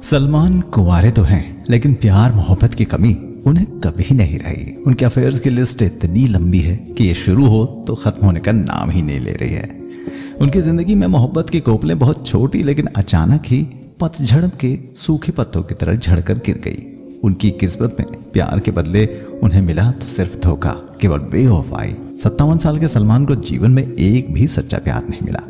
सलमान कुंवारे तो हैं, लेकिन प्यार मोहब्बत की कमी उन्हें कभी नहीं रही। उनके अफेयर्स की लिस्ट इतनी लंबी है कि ये शुरू हो तो खत्म होने का नाम ही नहीं ले रही है। उनकी जिंदगी में मोहब्बत की कोपलें बहुत छोटी लेकिन अचानक ही पतझड़ के सूखे पत्तों की तरह झड़कर गिर गई। उनकी किस्मत में प्यार के बदले उन्हें मिला तो सिर्फ धोखा, केवल बेवफाई। 57 साल के सलमान को जीवन में एक भी सच्चा प्यार नहीं मिला।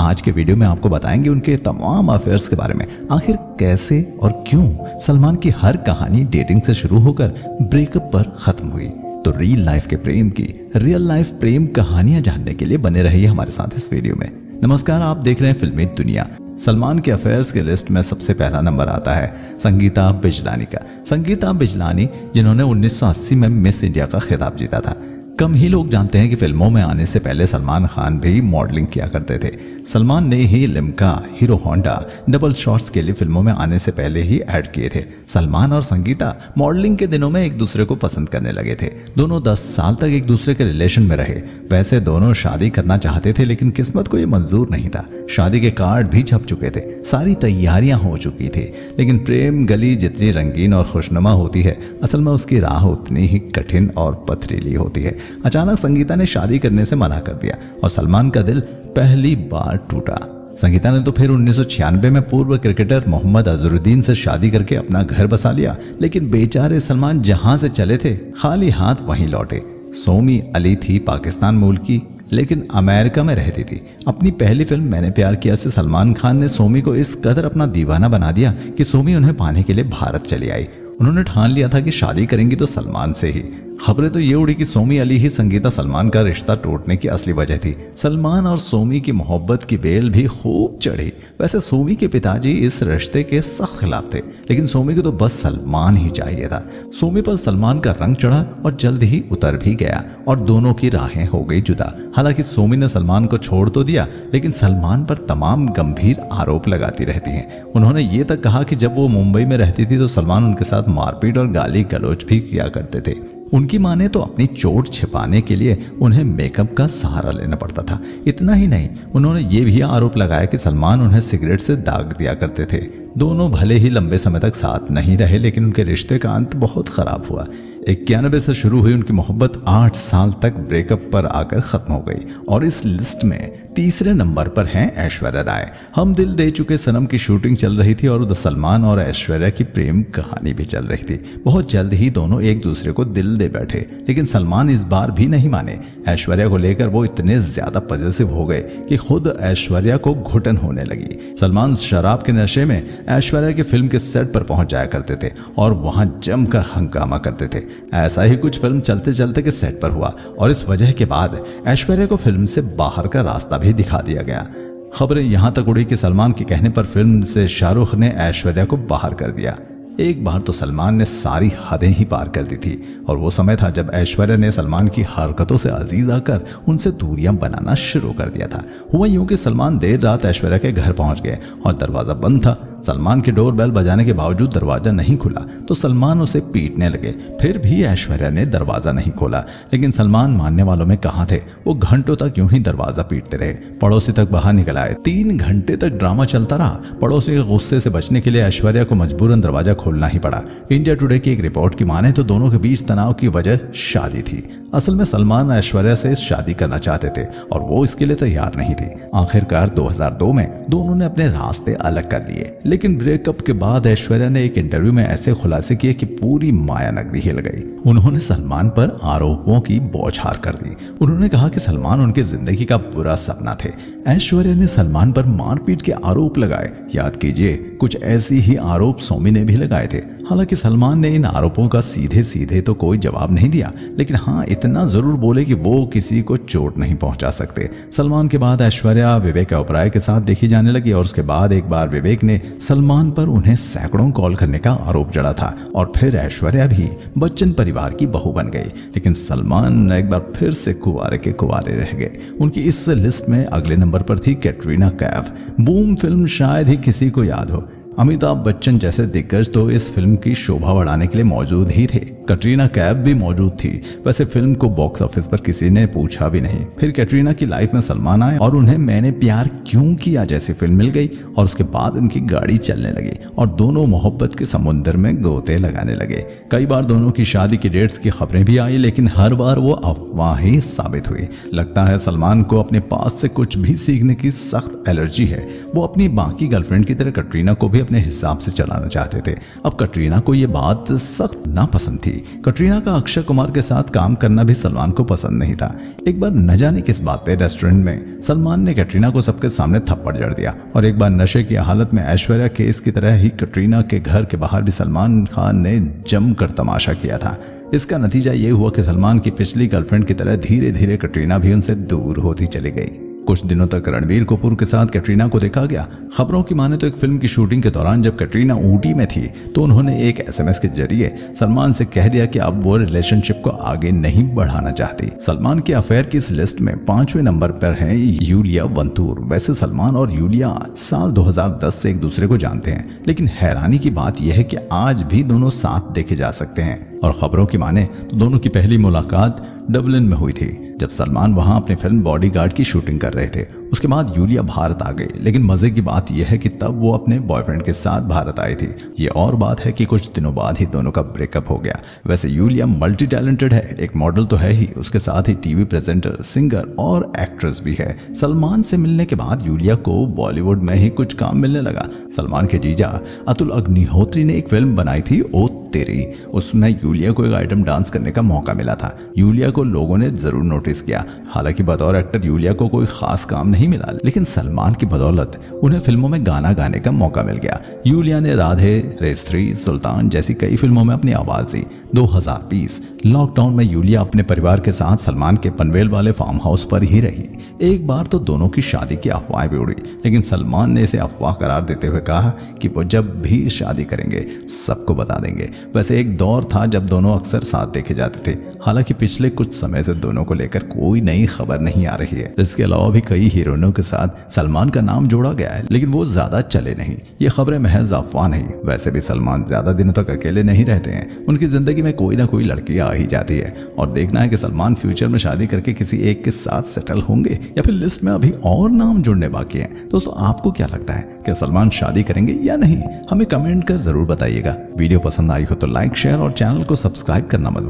आज के वीडियो में आपको बताएंगे उनके तमाम अफेयर्स के बारे में। आखिर कैसे और क्यों सलमान की हर कहानी डेटिंग से शुरू होकर ब्रेकअप पर खत्म हुई। तो रियल लाइफ के प्रेम की रियल लाइफ प्रेम कहानियां जानने के लिए बने रहिए हमारे साथ इस वीडियो में। नमस्कार, आप देख रहे हैं फिल्मी दुनिया। सलमान के अफेयर्स के लिस्ट में सबसे पहला नंबर आता है संगीता बिजलानी का। संगीता बिजलानी जिन्होंने 1980 में मिस इंडिया का खिताब जीता था। कम ही लोग जानते हैं कि फिल्मों में आने से पहले सलमान खान भी मॉडलिंग किया करते थे। सलमान ने ही Limca, hero Honda, double shots के लिए फिल्मों में आने से पहले ही ऐड किए थे। सलमान और संगीता मॉडलिंग के दिनों में एक दूसरे को पसंद करने लगे थे। दोनों 10 साल तक एक दूसरे के रिलेशन में रहे। वैसे दोनों शादी करना चाहते थे, लेकिन किस्मत को ये मंजूर नहीं था। शादी के कार्ड भी छप चुके थे, सारी तैयारियां हो चुकी थी, लेकिन प्रेम गली जितनी रंगीन और खुशनुमा होती है, असल में उसकी राह उतनी ही कठिन और पथरीली होती है। अचानक संगीता ने शादी करने से मना कर दिया और सलमान का दिल पहली बार टूटा। संगीता ने तो फिर 1996 में पूर्व क्रिकेटर मोहम्मद अजहरुद्दीन से शादी करके अपना घर बसा लिया, लेकिन बेचारे सलमान जहां से चले थे खाली हाथ वहीं लौटे। सोमी अली थी पाकिस्तान मूल की, लेकिन अमेरिका में रहती थी। अपनी पहली फिल्म मैंने प्यार किया से सलमान खान ने सोमी को इस कदर अपना दीवाना बना दिया कि सोमी उन्हें पाने के लिए भारत चली आई। उन्होंने ठान लिया था कि शादी करेंगी तो सलमान से ही। खबरें तो ये उड़ी कि सोमी अली ही संगीता सलमान का रिश्ता टूटने की असली वजह थी। सलमान और सोमी की मोहब्बत की बेल भी खूब चढ़ी। वैसे सोमी के पिताजी इस रिश्ते के सख्त खिलाफ थे, लेकिन सोमी को तो बस सलमान ही चाहिए था। सोमी पर सलमान का रंग चढ़ा और जल्द ही उतर भी गया और दोनों की राहें हो गई जुदा। हालांकि सोमी ने सलमान को छोड़ तो दिया, लेकिन सलमान पर तमाम गंभीर आरोप लगाती रहती हैं। उन्होंने ये तक कहा कि जब वो मुंबई में रहती थी तो सलमान उनके साथ मारपीट और गाली गलौज भी किया करते थे। उनकी माने तो अपनी चोट छिपाने के लिए उन्हें मेकअप का सहारा लेना पड़ता था। इतना ही नहीं, उन्होंने ये भी आरोप लगाया कि सलमान उन्हें सिगरेट से दाग दिया करते थे। दोनों भले ही लंबे समय तक साथ नहीं रहे, लेकिन उनके रिश्ते का अंत बहुत खराब हुआ। 91 से शुरू हुई उनकी मोहब्बत 8 साल तक ब्रेकअप पर आकर खत्म हो गई। और इस लिस्ट में तीसरे नंबर पर हैं ऐश्वर्या राय। हम दिल दे चुके सनम की शूटिंग चल रही थी और उधर सलमान और ऐश्वर्या की प्रेम कहानी भी चल रही थी। बहुत जल्द ही दोनों एक दूसरे को दिल दे बैठे, लेकिन सलमान इस बार भी नहीं माने। ऐश्वर्या को लेकर वो इतने ज्यादा पॉजिटिव हो गए कि खुद ऐश्वर्या को घुटन होने लगी। सलमान शराब के नशे में ऐश्वर्या की फिल्म के सेट पर पहुंच जाया करते थे और वहां जमकर हंगामा करते थे। ऐसा ही कुछ फिल्म चलते चलते के सेट पर हुआ और इस वजह के बाद ऐश्वर्या को फिल्म से बाहर का रास्ता भी दिखा दिया गया। खबरें यहां तक उड़ी कि सलमान के कहने पर फिल्म से शाहरुख ने ऐश्वर्या को बाहर कर दिया। एक बार तो सलमान ने सारी हदें ही पार कर दी थी और वो समय था जब ऐश्वर्या ने सलमान की हरकतों से अजीज आकर उनसे दूरियां बनाना शुरू कर दिया था। हुआ यूं कि सलमान देर रात ऐश्वर्या के घर पहुंच गए और दरवाजा बंद था। सलमान की डोरबेल बजाने के बावजूद दरवाजा नहीं खुला तो सलमान उसे पीटने लगे। फिर भी ऐश्वर्या ने दरवाजा नहीं खोला, लेकिन सलमान मानने वालों में कहां थे। वो घंटों तक यूं ही दरवाजा पीटते रहे। पड़ोसी तक बाहर निकल आए। 3 घंटे तक ड्रामा चलता रहा। पड़ोसी के गुस्से से बचने के लिए ऐश्वर्या को मजबूरन दरवाजा खोलना ही पड़ा। इंडिया टुडे की एक रिपोर्ट की माने तो दोनों के बीच तनाव की वजह शादी थी। असल में सलमान ऐश्वर्या से शादी करना चाहते थे और वो इसके लिए तैयार नहीं थी। आखिरकार 2002 में दोनों ने अपने रास्ते अलग कर लिए, लेकिन ब्रेकअप के बाद ऐश्वर्या ने एक इंटरव्यू में ऐसे खुलासे किए कि पूरी माया नगरी हिल गई। उन्होंने सलमान पर आरोपों की बौछार कर दी। उन्होंने कहा कि सलमान उनकी जिंदगी का बुरा सपना थे। ऐश्वर्या ने सलमान पर मारपीट के आरोप लगाए। याद कीजिए, कुछ ऐसी ही आरोप सोमी ने भी लगाए थे। हालांकि सलमान ने इन आरोपों का सीधे सीधे तो कोई जवाब नहीं दिया, लेकिन हाँ इतना जरूर बोले कि वो किसी को चोट नहीं पहुंचा सकते। सलमान के बाद ऐश्वर्या विवेक ओबराय के साथ देखी जाने लगी और उसके बाद एक बार विवेक ने सलमान पर उन्हें सैकड़ों कॉल करने का आरोप जड़ा था और फिर ऐश्वर्या भी बच्चन परिवार की बहू बन गई। लेकिन सलमान एक बार फिर से कुंवारे के कुंवारे रह गए। उनकी इस लिस्ट में अगले नंबर पर थी कैटरीना कैफ। बूम फिल्म शायद ही किसी को याद हो। अमिताभ बच्चन जैसे दिग्गज तो इस फिल्म की शोभा बढ़ाने के लिए मौजूद ही थे। कटरीना कैफ भी मौजूद थी। वैसे फिल्म को बॉक्स ऑफिस पर किसी ने पूछा भी नहीं। फिर कैटरीना की लाइफ में सलमान आए और उन्हें मैंने प्यार क्यों किया जैसी फिल्म मिल गई और उसके बाद उनकी गाड़ी चलने लगी और दोनों मोहब्बत के समुद्र में गोते लगाने लगे। कई बार दोनों की शादी की डेट्स की खबरें भी आई, लेकिन हर बार वो अफवाह ही साबित हुई। लगता है सलमान को अपने पास से कुछ भी सीखने की सख्त एलर्जी है। वो अपनी बाकी गर्लफ्रेंड की तरह कटरीना को भी अपने हिसाब से चलाना चाहते थे। अब कटरीना को ये बात सख्त नापसंद थी। कटरीना का अक्षय कुमार के साथ काम करना भी सलमान को पसंद नहीं था। एक बार न जाने किस बात पे रेस्टोरेंट में सलमान ने कटरीना को सबके सामने थप्पड़ जड़ दिया और एक बार नशे की हालत में ऐश्वर्या केस की तरह ही कटरीना के घर के बाहर भी सलमान खान ने जमकर तमाशा किया था। इसका नतीजा ये हुआ कि सलमान की पिछली गर्लफ्रेंड की तरह धीरे धीरे कटरीना भी उनसे दूर होती चली गई। कुछ दिनों तक रणबीर कपूर के साथ कैटरीना को देखा गया। खबरों की माने तो एक फिल्म की शूटिंग के दौरान जब कैटरीना ऊटी में थी तो उन्होंने एक एसएमएस के जरिए सलमान से कह दिया कि अब वो रिलेशनशिप को आगे नहीं बढ़ाना चाहती। सलमान के अफेयर की इस लिस्ट में 5वें नंबर पर हैं यूलिया वंतूर। वैसे सलमान और यूलिया साल 2010 से एक दूसरे को जानते हैं, लेकिन हैरानी की बात यह है कि आज भी दोनों साथ देखे जा सकते हैं। और खबरों की माने तो दोनों की पहली मुलाकात डबलिन में हुई थी जब सलमान वहां अपनी फिल्म बॉडीगार्ड की शूटिंग कर रहे थे। उसके बाद यूलिया भारत आ गई, लेकिन मजे की बात यह है कि तब वो अपने बॉयफ्रेंड के साथ भारत आई थी। ये और बात है कि कुछ दिनों बाद ही दोनों का ब्रेकअप हो गया। वैसे यूलिया मल्टी टैलेंटेड है, एक मॉडल तो है ही, उसके साथ ही टीवी प्रेजेंटर, सिंगर और एक्ट्रेस भी है। सलमान से मिलने के बाद यूलिया को बॉलीवुड में ही कुछ काम मिलने लगा। सलमान के जीजा अतुल अग्निहोत्री ने एक फिल्म बनाई थी ओ तेरी। उसमें यूलिया को एक आइटम डांस करने का मौका मिला था। यूलिया को लोगों ने जरूर नोटिस किया। हालांकि बतौर एक्टर यूलिया को कोई खास काम नहीं मिला, लेकिन सलमान की बदौलत उन्हें फिल्मों में गाना गाने का मौका मिल गया। यूलिया ने राधे, रेस्त्री, सुल्तान जैसी कई फिल्मों में अपनी आवाज दी। 2020 लॉकडाउन में यूलिया अपने परिवार के साथ सलमान के पनवेल वाले फार्म हाउस पर ही रही। एक बार तो दोनों की शादी की अफवाह भी उड़ी, लेकिन सलमान ने इसे अफवाह करार देते हुए कहा कि वो जब भी शादी करेंगे सबको बता देंगे। वैसे एक दौर था जब दोनों अक्सर साथ देखे जाते थे। हालांकि पिछले कुछ समय से दोनों को लेकर कोई नई खबर नहीं आ रही है। इसके अलावा भी कई हीरोइनों के साथ सलमान का नाम जोड़ा गया है, लेकिन वो ज्यादा चले नहीं। ये खबरें महज अफवाह नहीं। वैसे भी सलमान ज्यादा दिनों तक अकेले नहीं रहते हैं। उनकी जिंदगी में कोई ना कोई लड़की आ ही जाती है और देखना है कि सलमान फ्यूचर में शादी करके किसी एक के साथ सेटल होंगे या फिर लिस्ट में अभी और नाम जुड़ने बाकी हैं। दोस्तों, आपको क्या लगता है कि सलमान शादी करेंगे या नहीं? हमें कमेंट कर जरूर बताइएगा। वीडियो पसंद आई हो तो लाइक, शेयर और चैनल को सब्सक्राइब करना मत